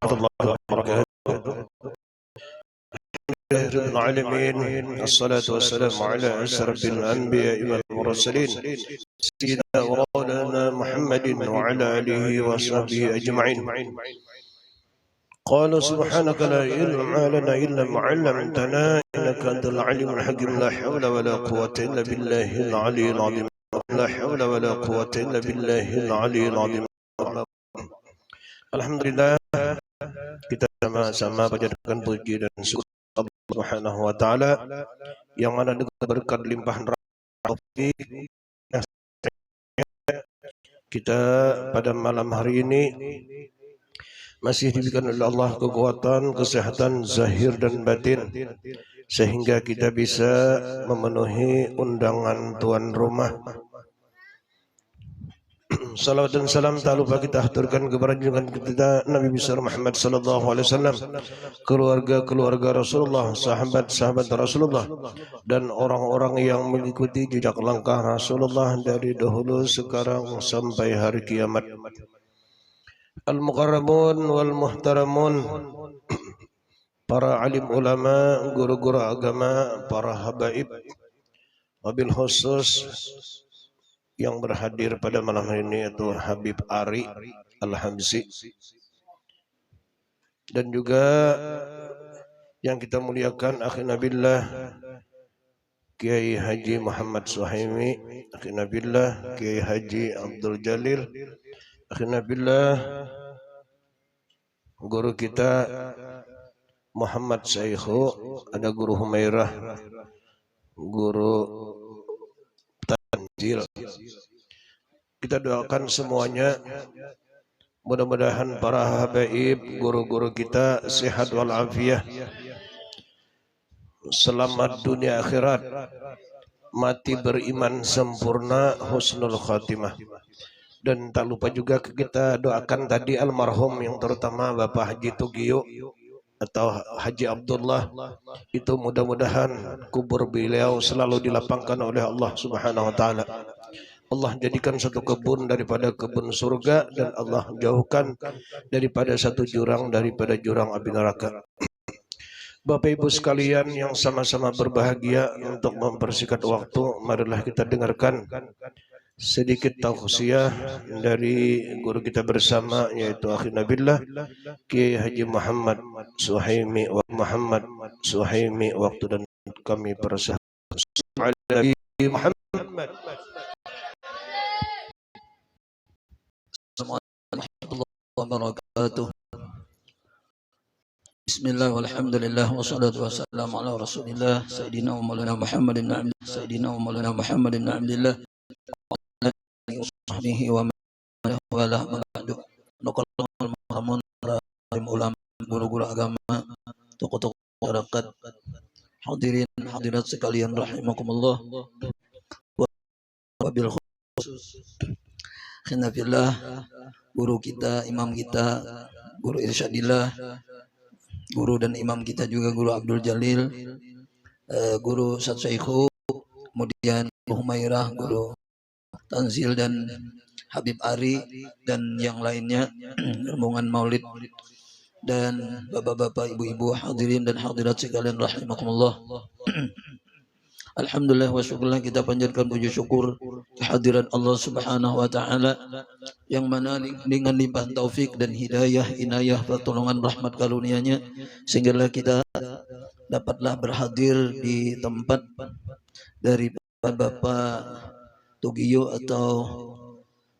warahmatullahi wabarakatuh. Alhamdulillahirabbil alamin. Assalatu wassalamu ala asyrafil anbiya'i wal mursalin sayyidina wa maulana Muhammadin wa ala alihi wa sahbihi ajma'in. Qala subhanaka la ilma lana illa ma 'allamtana innaka antal alimul hakim. La hawla wa la quwwata illa billahil aliyyil azim. La hawla wa la quwwata illa billahil aliyyil azim. Alhamdulillah, kita sama-sama panjatkan puji dan syukur Allah Subhanahu wa taala yang mana dengan berkat limpahan taufik kita pada malam hari ini masih diberikan oleh Allah kekuatan, kesehatan zahir dan batin sehingga kita bisa memenuhi undangan tuan rumah. Salawat dan salam tak lupa kita haturkan kepada junjungan kita Nabi besar Muhammad sallallahu alaihi wasallam, keluarga Rasulullah, sahabat-sahabat Rasulullah dan orang-orang yang mengikuti jejak langkah Rasulullah dari dahulu sekarang sampai hari kiamat. Al-muqarrabun wal muhtaramun, para alim ulama, guru-guru agama, para habaib, wabil khusus yang berhadir pada malam hari ini yaitu Habib Ari Al-Hamzi, dan juga yang kita muliakan akhi Nabillah Kiai Haji Muhammad Suhaimi, akhi Nabillah Kiai Haji Abdul Jalil, akhi Nabillah guru kita Muhammad Syekhu, ada guru Humairah, guru Tanjil. Kita doakan semuanya, mudah-mudahan para habaib, guru-guru kita sehat walafiat, selamat dunia akhirat, mati beriman sempurna, husnul khatimah. Dan tak lupa juga kita doakan tadi almarhum yang terutama Bapak Haji Tugiyo atau Haji Abdullah, itu mudah-mudahan kubur beliau selalu dilapangkan oleh Allah Subhanahu wa taala. Allah jadikan satu kebun daripada kebun surga, dan Allah jauhkan daripada satu jurang daripada jurang api neraka. Bapak Ibu sekalian yang sama-sama berbahagia, untuk mempersingkat waktu, marilah kita dengarkan sedikit tausiah dari guru kita bersama yaitu akhi Nabillah Kiai Haji Muhammad Suhaimi, waktu dan kami para sahabat Muhammad. Bismillah walhamdulillah wassalatu wassalamu ala rasulillah Sayyidina wa maulana Muhammadin abdillah wa wala ba'du. Nuqallul muhramun ulama, guru-guru agama, tokoh-tokoh masyarakat, hadirin hadirat sekalian rahimakumullah. Wabil khusus khinafillah guru kita, imam kita, guru irsyadillah, guru dan imam kita juga guru Abdul Jalil, guru Ustaz Syekhu, kemudian Humairah, guru Tanzil, dan Habib Ari dan yang lainnya, rombongan maulid dan bapak-bapak, ibu-ibu, hadirin dan hadirat sekalian rahimakumullah. Alhamdulillah wa syukurlah, kita panjatkan puji syukur kehadiran Allah Subhanahu wa taala yang mana dengan limpahan taufik dan hidayah, inayah, pertolongan, rahmat karunia-Nya sehinggalah kita dapatlah berhadir di tempat dari Bapak Tugiyo atau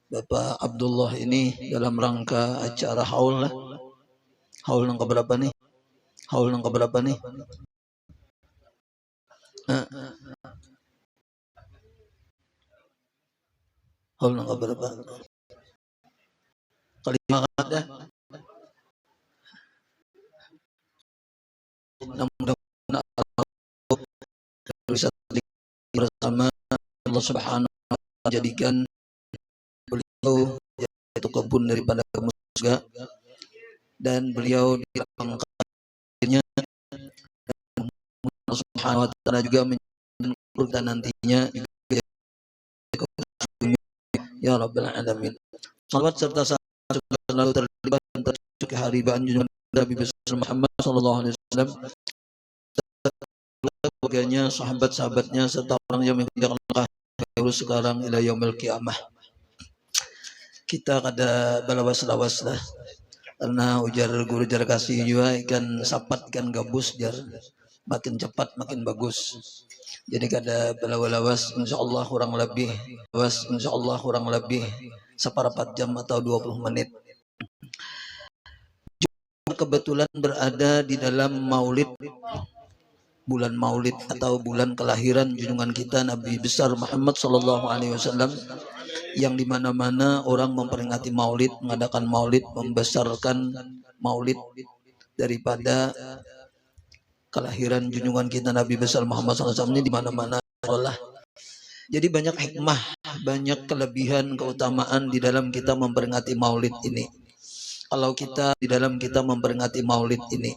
Bapak Abdullah ini dalam rangka acara haul yang keberapa nih? Haul yang keberapa nih? Haul yang keberapa? Kelima ada. Mudah-mudahan bisa bersama Allah Subhanahu wa taala jadikan beliau yaitu kebun daripada surga, dan beliau dilapangkannya Allah Subhanahu wa taala juga menjadikan nantinya ya Rabbal Alamin. Salawat serta salam selalu terlibat dan tercukup keharibaan junjungan Nabi besar Muhammad sallallahu alaihi wasallam, keluarganya, sahabat-sahabatnya serta orang yang mengikuti terus sekarang ila yaumil qiyamah. Kita kada balawas-lawas lah karena ujar guru jar kasih juga ikan sapat ikan gabus jar makin cepat makin bagus. Jadi kada balawas insyaallah kurang lebih seperempat jam atau 20 menit. Kebetulan berada di dalam maulid, bulan maulid atau bulan kelahiran junjungan kita Nabi besar Muhammad sallallahu alaihi wasallam, yang dimana-mana orang memperingati maulid, mengadakan maulid, membesarkan maulid daripada kelahiran junjungan kita Nabi besar Muhammad sallallahu alaihi wasallam ini dimana-mana Allah. Jadi banyak hikmah, banyak kelebihan, keutamaan di dalam kita memperingati maulid ini. Kalau kita di dalam kita memperingati maulid ini,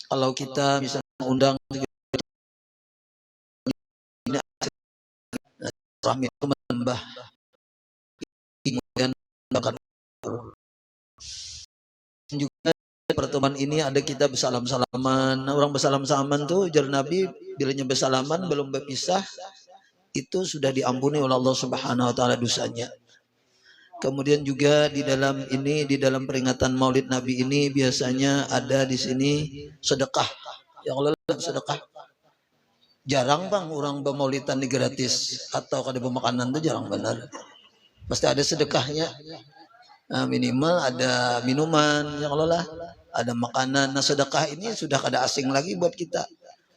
kalau kita bisa mengundang rahmi itu menambah kemudian bahkan juga pertemuan ini ada kita bersalam-salaman. Orang bersalam-salaman tuh jar Nabi bilanya bersalaman belum berpisah itu sudah diampuni oleh Allah Subhanahu wa taala dosanya. Kemudian juga di dalam ini, di dalam peringatan Maulid Nabi ini biasanya ada di sini sedekah. Yang lalu sedekah. Jarang bang orang bermaulidan ini gratis atau kada pemakanan itu jarang benar. Pasti ada sedekahnya. Nah, minimal ada minuman, yang lalu ada makanan. Nah sedekah ini sudah kada asing lagi buat kita.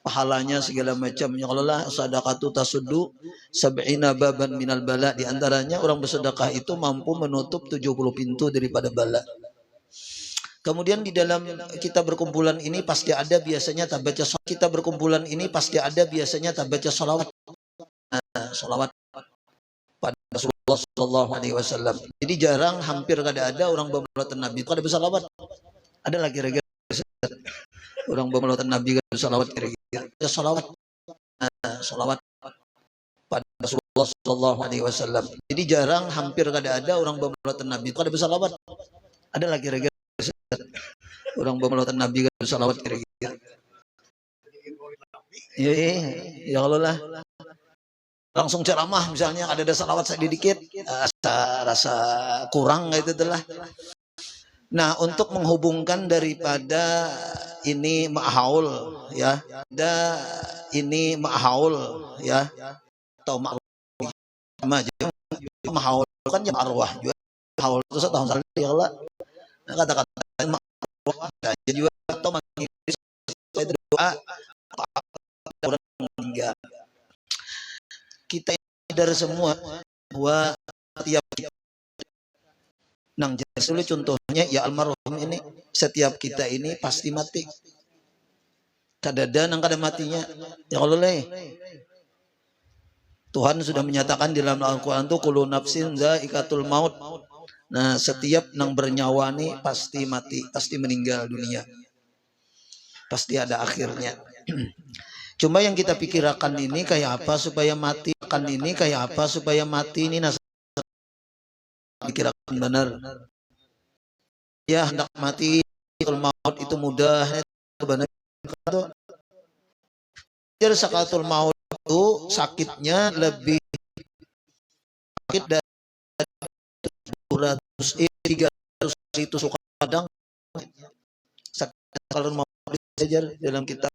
Pahalanya segala macam, yang Allah sadaqatu tasuddu sab'ina baban minal bala. Di antaranya orang bersedekah itu mampu menutup 70 pintu daripada bala. Kemudian di dalam kita berkumpulan ini pasti ada biasanya tabaca kita berkumpulan ini pasti ada biasanya tabaca salawat. Salawat pada Rasulullah sallallahu alaihi wasallam. Jadi jarang, hampir kada ada orang bermaulidan Nabi kada bersalawat. Ada lagi kira-kira orang bermaulidan Nabi kada bersalawat kira-kira. Salawat pada Rasulullah sallallahu alaihi wasallam. Jadi jarang, hampir kada ada orang bermaulidan Nabi kada bersalawat. Ada lagi kira-kira orang bermaulidan Nabi kada bersalawat kira-kira. Ya Allah lah. Langsung ceramah misalnya ada salawat sedikit, rasa kurang gitu lah. Nah, untuk menghubungkan daripada ini ma'haul ya, atau ma'haul kan jam arwah juga. Haul itu setahun sekali ya Allah. Nah, kata-kata ma'haul juga atau mengirim doa orang meninggal. Kita sadar semua bahwa tiap nang jelas dulu contohnya ya almarhum ini, setiap kita ini pasti mati. Kadada nang kada matinya. Ya Allah leh. Tuhan sudah menyatakan di dalam Al-Qur'an tuh kullu nafsin dha'iqatul maut. Nah, setiap nang bernyawa nih pasti mati, pasti meninggal dunia. Pasti ada akhirnya. Cuma yang kita pikirkan ini kayak apa supaya mati, ini pikirkan benar. Ya hendak mati maut itu mudah, benar. Jadi sakaratul maut itu sakitnya lebih sakit dari 300 itu suka kadang sakit kalau mau belajar dalam kitab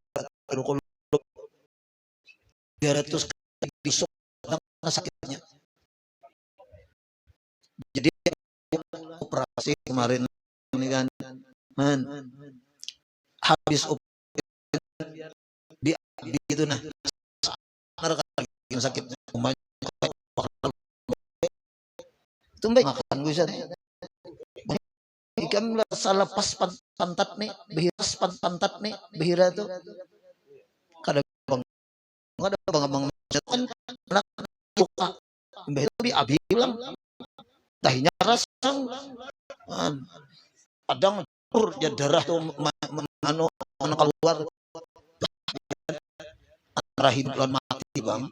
300 besok sakitnya. Jadi operasi kemarin ini kan habis di itu nah sakitnya itu baik makan bisa ikan salah pas pantat nih behira tuh kada bang kan luka itu abi bilang tahinya rasang kadang ya darah tuh keluar rahim lan mati bang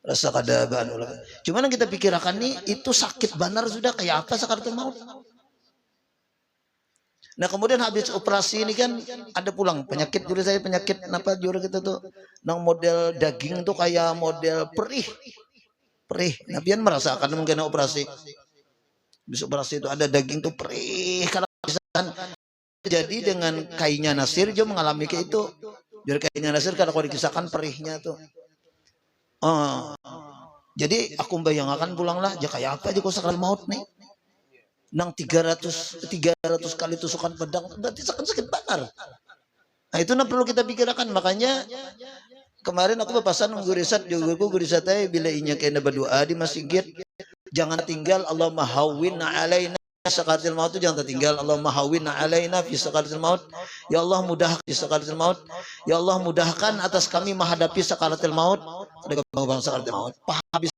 rasa kada ban. Cuman yang kita pikirkan nih itu sakit benar sudah kayak apa sakaratul maut. Nah kemudian habis operasi ini kan ada pulang penyakit juri saya, penyakit apa juri kita tuh, nang model daging tuh kayak model perih, perih. Nah pian merasakan mungkin operasi, habis operasi itu ada daging tuh perih karena jadi dengan kainnya Nasir dia mengalami kayak itu. Jadi kainnya Nasir karena kalau dikisahkan perihnya tuh. Jadi aku bayangkan pulanglah, ya kayak apa aja kok sakral maut nih. Nang 300 kali tusukan pedang berarti sakit benar. Nah itu perlu kita pikirkan. Makanya kemarin aku berpesan guru riset bila inya kena berdoa di masjid, jangan tinggal Allahumma hawwin alaina sakaratil maut, itu jangan tertinggal. Allahumma hawwin alaina fi sakaratil maut. Ya Allah mudahkan fi sakaratil maut. Ya Allah mudahkan atas kami menghadapi sakaratil maut. Ada bang sakaratil maut. Habis.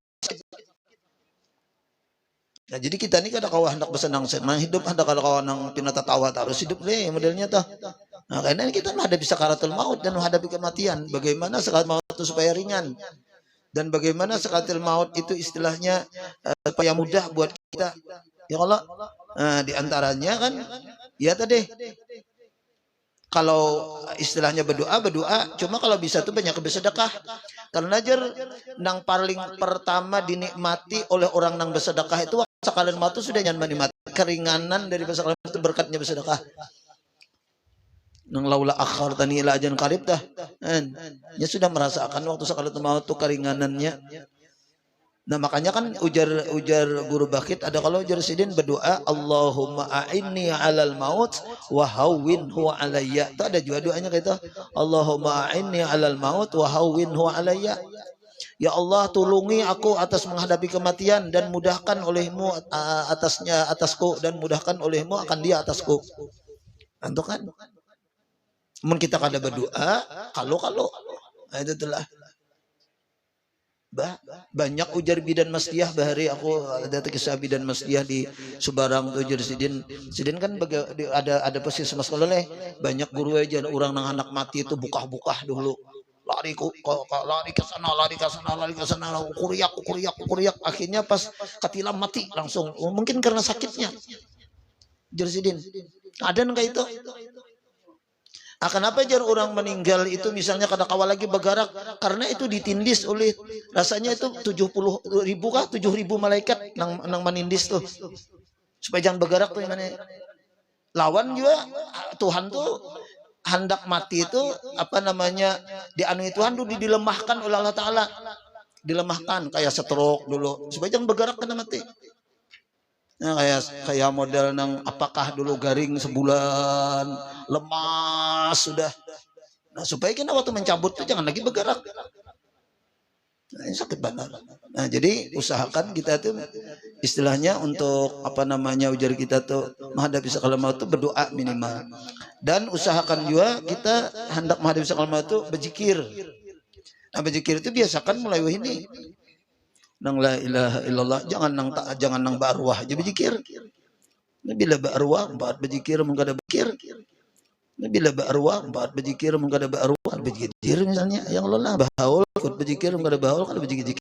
Nah, jadi kita ini kada kawa hendak bersenang-senang hidup, hendak kada kawa nang pinata-tawa terus hidup deh modelnya tuh. Nah, karena kita menghadapi sakaratul maut dan menghadapi kematian. Bagaimana sakaratul maut itu supaya ringan? Dan bagaimana sakaratul maut itu istilahnya supaya mudah buat kita? Ya Allah, di antaranya kan ya tadi kalau istilahnya berdoa, cuma kalau bisa tuh banyak bersedekah. Karena jar nang paling pertama dinikmati oleh orang nang bersedekah itu sakalian maut itu sudah nyan menikmati keringanan dari sakalian itu berkatnya bersedekah. Nang laula akhartani ila ajan qarib dah. Ya sudah merasakan waktu sakalian maut itu keringanannya. Nah makanya kan ujar guru Bakit ada kalau ujar sidin berdoa Allahumma a'inni 'alal maut wa hawwinhu 'alayya. Itu ada juga doanya kayak itu. Allahumma a'inni 'alal maut wa hawwinhu 'alayya. Ya Allah tolongi aku atas menghadapi kematian dan mudahkan olehmu atasku dan mudahkan olehmu akan dia atasku. Antuk kan? Mun kita kada berdoa kalau nah, itu telah banyak ujar bidan masdiah bahari aku ada kisah bidan masdiah di Subarang tuh ujar sidin kan ada puskesmas kalau banyak guru aja orang nang anak mati itu buka dulu lari ke sana kuriak akhirnya pas katilam mati langsung mungkin karena sakitnya ujar sidin ada nang kayak itu. Kenapa jar orang meninggal itu misalnya kada kawal lagi bergerak karena itu ditindis oleh rasanya itu 70.000 kah 7.000 malaikat nang menindis tuh supaya jangan bergerak tuh gimana lawan juga Tuhan tuh hendak mati itu apa namanya dianui Tuhan tuh dilemahkan oleh Allah Ta'ala, dilemahkan kayak stroke dulu supaya jangan bergerak kena mati. Nah, kayak model nang apakah dulu garing sebulan lemas sudah. Nah, supaya kita waktu mencabut itu jangan lagi bergerak. Nah, ini sakit banget. Nah, jadi usahakan kita tuh istilahnya untuk apa namanya ujar kita tuh menghadapi sakal maut itu berdoa minimal. Dan usahakan juga kita hendak menghadapi sakal maut itu berzikir. Nah, berzikir itu biasakan mulai ini. Nang la ilaha illallah jangan nang barwah aja berzikir. Bila barwah empat berzikir mengkada berzikir. Bila barwah empat berzikir mengkada barwah berzikir misalnya yang Allah bahaul ikut berzikir mengkada bahaul kalau berzikir.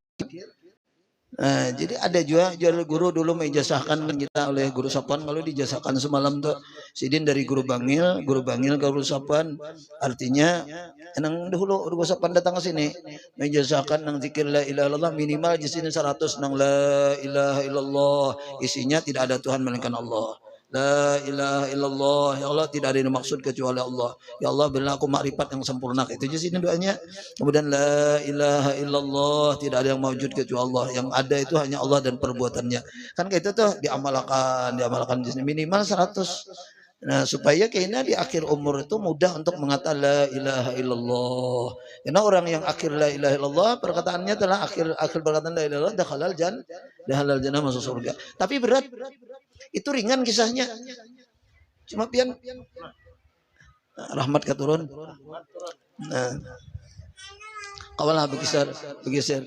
Nah, jadi ada juga guru dulu mengijazahkan kita oleh guru Sapan kalau dijazahkan semalam tuh sidin dari guru Bangil ke guru Sapan artinya nang dulu guru Sapan datang ke sini mengijazahkan nang zikir la ilaha illallah minimal di sini 100 nang la ilaha illallah isinya tidak ada Tuhan melainkan Allah. La ilaha illallah ya Allah tidak ada yang maksud kecuali Allah. Ya Allah berilah aku makrifat yang sempurna. Itu aja sih doanya. Kemudian la ilaha illallah tidak ada yang mewujud kecuali Allah. Yang ada itu hanya Allah dan perbuatannya. Kan kayak itu tuh diamalkan di sini minimal 100. Nah, supaya kayaknya di akhir umur itu mudah untuk mengatakan la ilaha illallah. Karena orang yang akhir la ilaha illallah perkataannya adalah akhir perkataan la ilaha illallah dakhalal jannah masuk surga. Tapi berat. Itu ringan kisahnya. Cuma pian rahmat katurun. Nah, kawalah bergeser.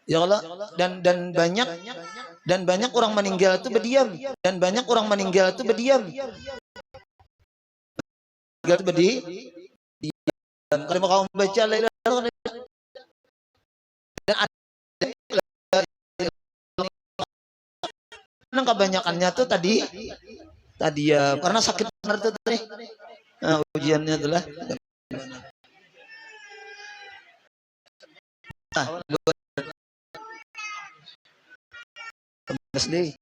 Ya Allah dan banyak orang meninggal itu berdiam Kalau mau kamu baca la ilaha illallah dan kebanyakannya tuh tadi tadi ya karena sakit benar tuh tadi. Nah, ujiannya adalah SD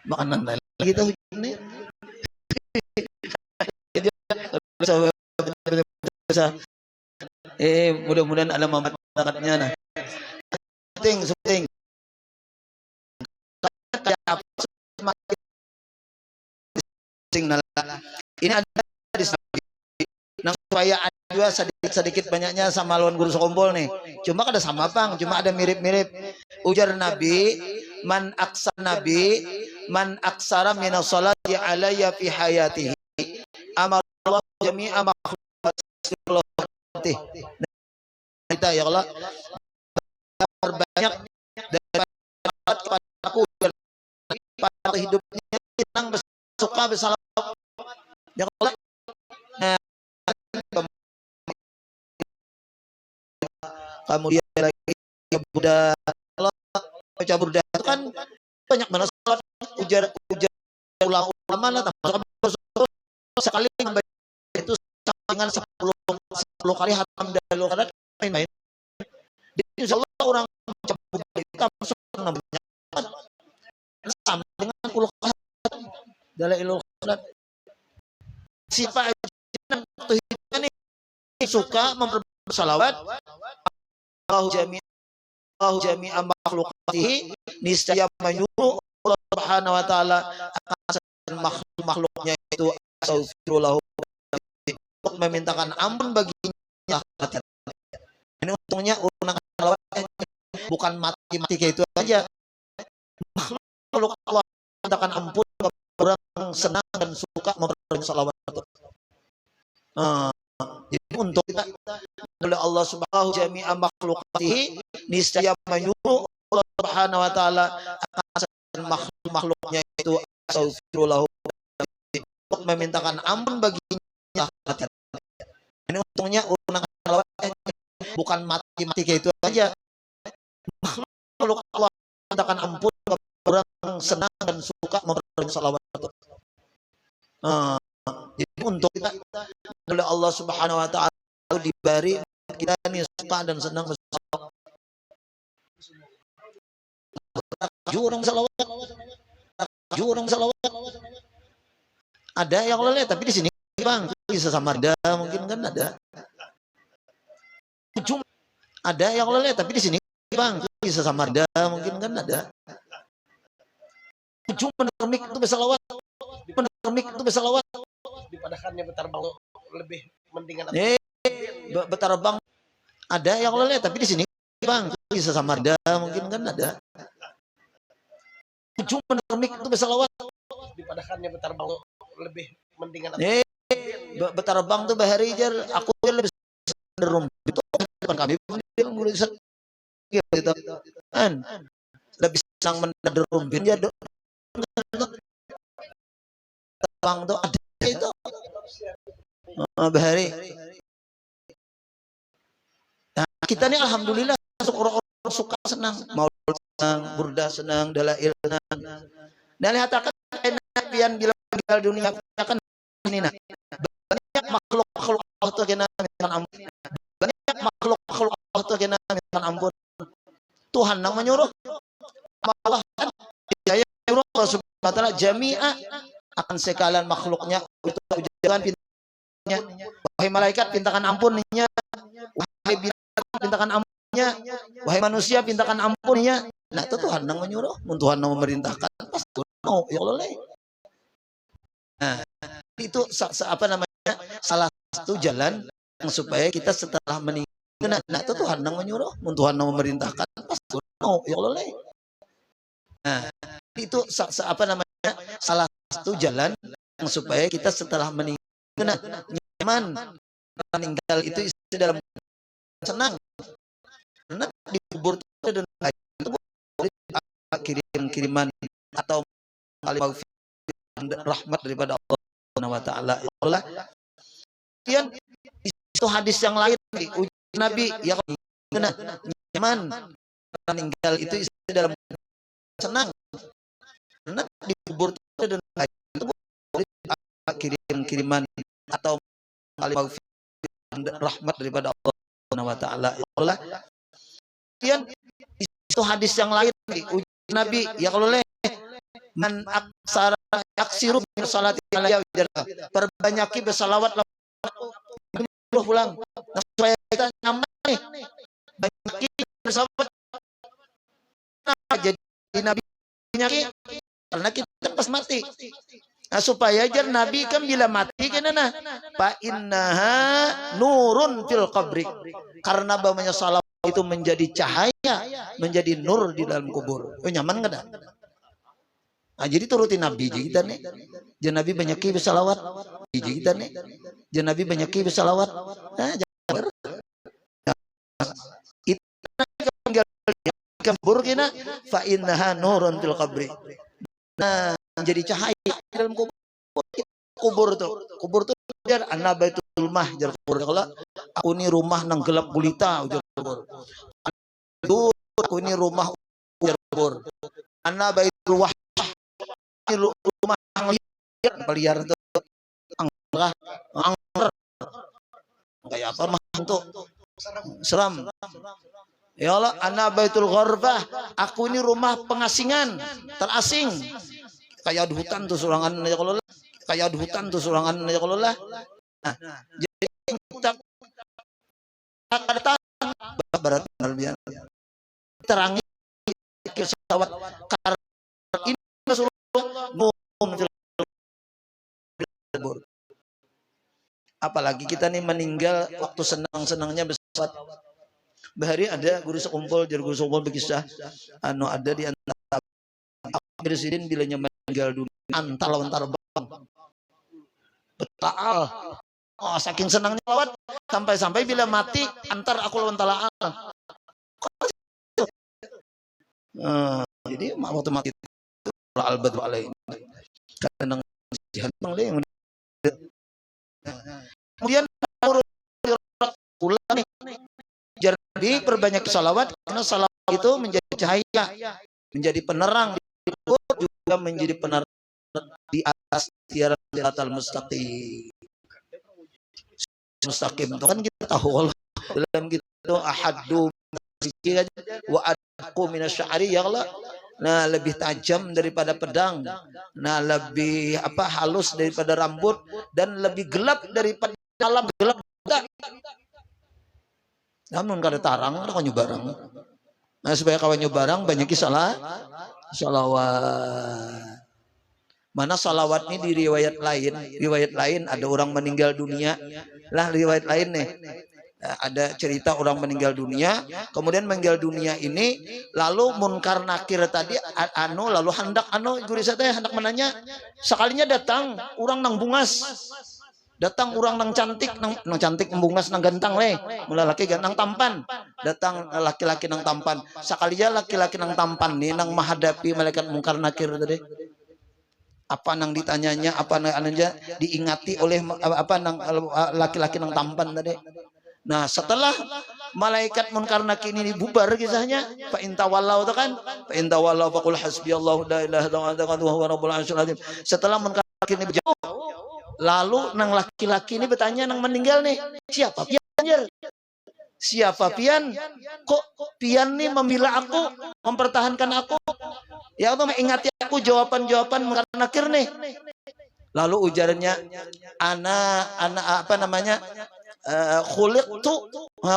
makanan lagi tuh ujiannya. Mudah-mudahan ada manfaatnya nah. Syuting ini ada di supaya ada juga sedikit banyaknya sama lawan guru sekompol nih. Cuma kada sama pang, cuma ada mirip-mirip. Ujar Nabi, man aksara minas salati alayya fi hayatihi amallahu jami'a makhlukati. Kita ya Allah berbanyak dari aku pada hidupnya senang suka bersalawat ya Allah. Kemudian lagi Buddha Allah baca Buddha itu kan banyak mana salat ujar ulama lah sekali membaca itu dengan 10 kali hatam dalil kadat main-main. Insya Allah orang baca Buddha itu masuk namanya sama dengan 10 kali dalil kadat. Sifat hidupnya ini suka memperbanyak salawat Allah jami'a makhlukatihi niscaya menyuruh Allah Subhanahu wa taala akan makhluknya itu astaghfirullah untuk memintakan ampun baginya. Ini untungnya urunan salawatnya bukan mati-mati kayak itu aja. Makhluk Allah mintakan ampun orang senang dan suka memperbanyak salawat. Jadi untuk kita oleh Allah Subhanahu jami'a makhlukatihi niscaya menyuruh Allah Subhanahu wa taala akan makhluknya itu astaghfirullah untuk memintakan ampun baginya. Ini untungnya urunan salawatnya bukan mati-mati kayak itu aja. Makhluk Allah mintakan ampun orang senang dan suka memperbanyak salawat. Jadi untuk kita oleh Allah Subhanahu wa taala diberi kita ini suka dan senang bersalawat. Jurang salawat. Ada yang lele tapi di sini Bang bisa Samarda mungkin kan ada. Cuma ada yang lele tapi di sini Bang bisa Samarda mungkin kan ada. Cuma menermik itu bersalawat. Menermik itu bersalawat. Dipadakannya betarbang lebih mendingan. Betarbang ada yang lele tapi di sini Bang bisa Samarda mungkin kan ada. Cuma menermik itu bersalawat. Dipadakannya betarbang lebih mendingan. Betarbang tuh bahari jar aku lebih cenderung itu bukan kami gitu kan lebih senang menderumpin ya terbang tuh ada itu bahari. Nah, kita nih alhamdulillah orang suka senang mau senang burda senang dalail senang dan lihat akan pian bila dunia kan ini nah banyak makhluk Allah tuh kena minta ampun. Banyak makhluk Allah tuh kena minta ampun. Tuhan yang menyuruh Allah kan saya nyuruh Allah Subhanahu wa taala jami'a akan sekalian makhluknya itu ujian pintanya. Wahai malaikat pintakan ampunnya. Wahai binatang pintakan ampunnya. Wahai manusia pintakan ampunnya. Nah itu Tuhan yang menyuruh, Tuhan yang memerintahkan. Oh ya Allah. Nah itu apa namanya salah satu jalan yang supaya kita setelah meninggal. Nah itu Tuhan yang menyuruh, Tuhan yang memerintahkan. Oh ya Allah. Nah itu apa namanya salah satu jalan yang supaya kita setelah meninggal nyaman. Meninggal itu isi dalam senang karena dikubur dan kirim-kiriman atau rahmat daripada Allah Subhanahu wa taala. Allah kemudian itu hadis yang lain Nabi yang nyaman meninggal itu isi dalam senang karena di kubur itu ada itu kirim-kiriman atau rahmat daripada Allah Subhanahu wa taala. Kemudian itu hadis yang lain Nabi ya kalau man aksara yaksiru min salati alaihi perbanyaki bersalawat pulang supaya kita nyaman nih banyaki bersalawat jadi Nabi karena kita pas mati. Nah, supaya aja Nabi kan bila mati kan nah fa innaha nurun fil qabri karena bawahnya salawat itu menjadi cahaya menjadi nur di dalam kubur. Nyaman enggak dah? Nah, jadi turutin Nabi kita nih. Jangan Nabi banyaki bersalawat. Kita nih. Jangan Nabi banyaki bersalawat. Nah, jangan. Itu kubur kena fa innaha nurun fil qabri. Nah, menjadi cahaya dalam kubur. Kubur tuh jar ana baitul mahjar kubur kalau aku ini rumah nang gelap gulita ujar kubur. Aku ini rumah ujar kubur. Ana baitul wahsh rumah liar tuh angker kayak apa mah tuh seram. Ya Allah, ana baitul gharbah, aku ini rumah pengasingan, terasing. Kayak di hutan tuh surangan ya kalau lah. Kayak di hutan tuh surangan ya kalau lah. Nah, jadi kita datang barat biar terangi pesawat karena ini apalagi kita nih meninggal waktu senang-senangnya pesawat. Bahari ada guru sekumpul berkisah ada di antara presiden bilanya meninggal dunia antar lawan terbang betal saking senangnya lawat sampai bila mati antar aku lawan talaal jadi waktu mati al-badru alaih kadang jihad yang kemudian pulang nih jadi perbanyak salawat karena salawat itu menjadi cahaya menjadi penerang juga menjadi penerang di atas siratal mustaqim. Mustaqim itu kan kita tahu Allah dalam kita ahadu wa adqu minasy'ari ya Allah. Nah, lebih tajam daripada pedang. Nah, lebih halus daripada rambut dan lebih gelap daripada malam gelap. Namun kada tarang kada barang. Nah, supaya kawan barang banyak salawat. Mana salawat ini di riwayat lain ada orang meninggal dunia. Lah riwayat lain nih. Ada cerita orang meninggal dunia, kemudian meninggal dunia ini lalu munkar nakir tadi lalu hendak guru saya hendak menanya sekalinya datang orang nang bungas. Datang orang nang cantik membungas nang gantang mulai laki nang tampan datang laki-laki nang tampan sekalinya laki-laki nang tampan nih nang menghadapi malaikat mungkar nakir tadi apa nang ditanyanya apa nang ananya diingati oleh nang laki-laki nang tampan tadi. Nah setelah malaikat munkar nakir ini bubar kisahnya fa in tawallau itu kan fa in tawallau faqul hasbiyallahu la ilaha illa huwa rabbul arsyil azim. Setelah munkar nakir ini berjauh lalu nang laki-laki ini bertanya nang meninggal nih siapa pian siapa pian kok pian nih membela aku mempertahankan aku ya Allah mengingati aku jawaban-jawaban munkar nakir nih lalu ujarnya ana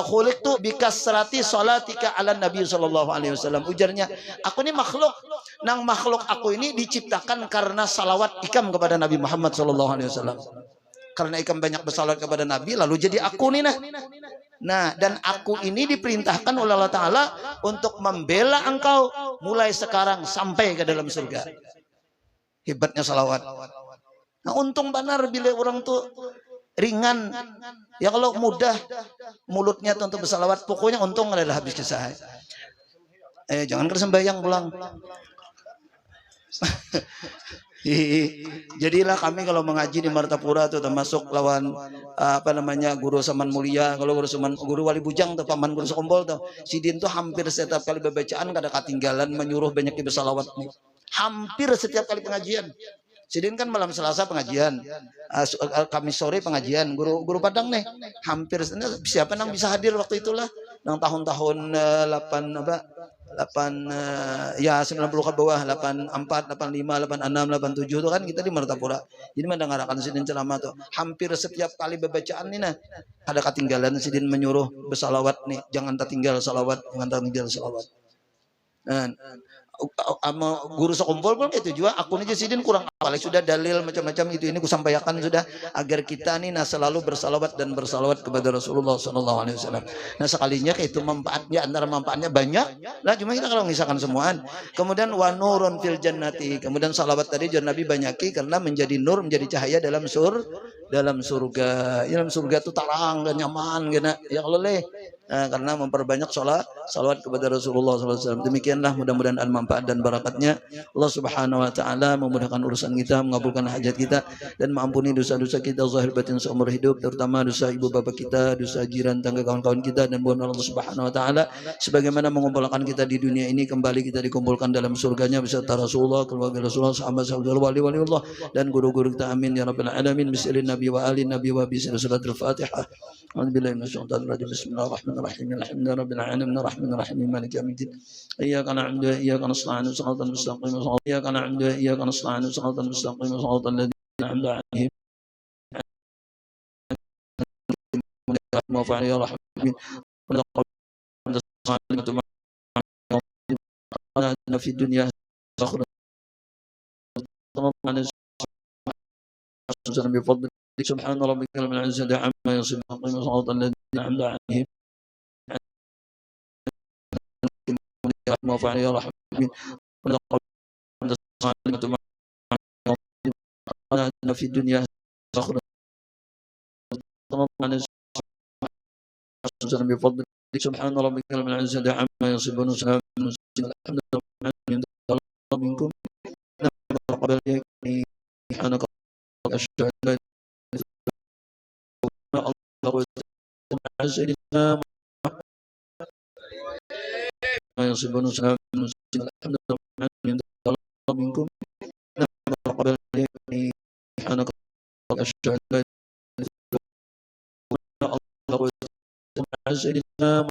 khuliqtu bikasrati salatika ala nabi sallallahu alaihi wasallam. Ujarnya aku ini makhluk aku ini diciptakan karena salawat ikam kepada Nabi Muhammad sallallahu alaihi wasallam. Karena ikam banyak bersalawat kepada Nabi lalu jadi aku nih nah dan aku ini diperintahkan oleh Allah Ta'ala untuk membela engkau mulai sekarang sampai ke dalam surga. Hebatnya salawat. Nah untung benar bila orang tuh ringan ya kalau mudah mulutnya untuk bersalawat pokoknya untung adalah habis kisah. Jangan kesembayang pulang. Jadilah kami kalau mengaji di Martapura tuh termasuk lawan apa namanya Guru Saman Mulia, kalau Guru Wali Bujang tuh paman Guru Sekombol tuh. Sidin tuh hampir setiap kali bacaan kada ketinggalan menyuruh banyak bersalawat nih. Hampir setiap kali pengajian. Sidin kan malam Selasa pengajian, Kamis sore pengajian. Guru Padang nih hampir siapa yang bisa hadir waktu itulah, yang tahun-tahun 8 apa 8 ya 90 ke bawah, 84, 85, 86, 87 tuh kan kita di Martapura. Jadi mendengarkan sidin ceramah tuh hampir setiap kali bacaan nih nah ada ketinggalan sidin menyuruh bersalawat nih, jangan tertinggal salawat, jangan tertinggal salawat. Nah, sama Guru Sekompol pun gitu juga akun aja sidin kurang apalagi sudah dalil macam-macam itu ini kusampaikan sudah agar kita nih nah selalu bersalawat dan bersalawat kepada Rasulullah SAW. Nah sekalinya itu manfaatnya, antara manfaatnya banyak lah, cuma kita kalau misalkan semuaan. Kemudian wa nurun fil jannati, kemudian salawat tadi jangan Nabi banyaki karena menjadi nur, menjadi cahaya dalam surga. Dalam surga itu tarang dan nyaman gana ya kalau karena memperbanyak salawat kepada Rasulullah SAW. Demikianlah mudah-mudahan manfaat dan barakatnya. Allah Subhanahu Wa Taala memudahkan urusan kita, mengabulkan hajat kita, dan mengampuni dosa-dosa kita zahir batin seumur hidup, terutama dosa ibu bapak kita, dosa jiran, tangga kawan-kawan kita, dan mohon Allah Subhanahu Wa Taala sebagaimana mengumpulkan kita di dunia ini, kembali kita dikumpulkan dalam surganya beserta Rasulullah, keluarga Rasulullah, sahabat-sahabat wali-wali Allah, dan guru-guru kita. Amin ya rabbal alamin. Bismillahirrahmanirrahim. Nabi wa ali Nabi wa bi suratul Fatihah. A'udzubillahi minasyaitonir rajim. Bismillahirrahmanirrahim. Alhamdulillahirabbil alamin arrahmanirrahim maliki yaumiddin. Iyyaka na'budu wa iyyaka nasta'in shiratal mustaqim. Iyyaka na'budu wa iyyaka nasta'in shiratal mustaqim. Shiratal ladzina an'amta 'alaihim ghairil maghdubi 'alaihim fi dunya بفضل سبحان ربك رب العزة عما يصفون وصراط الذين أنعمت عليهم وفعل يا رحمن في الدنيا بفضل سبحان ربك رب العزة عما يصفون وسلام الحمد لله منكم قبل سبحانك أشهد أن سيدنا ما يصفون وسلام الحمد لله منكم قبل سبحانك أشهد أن سيدنا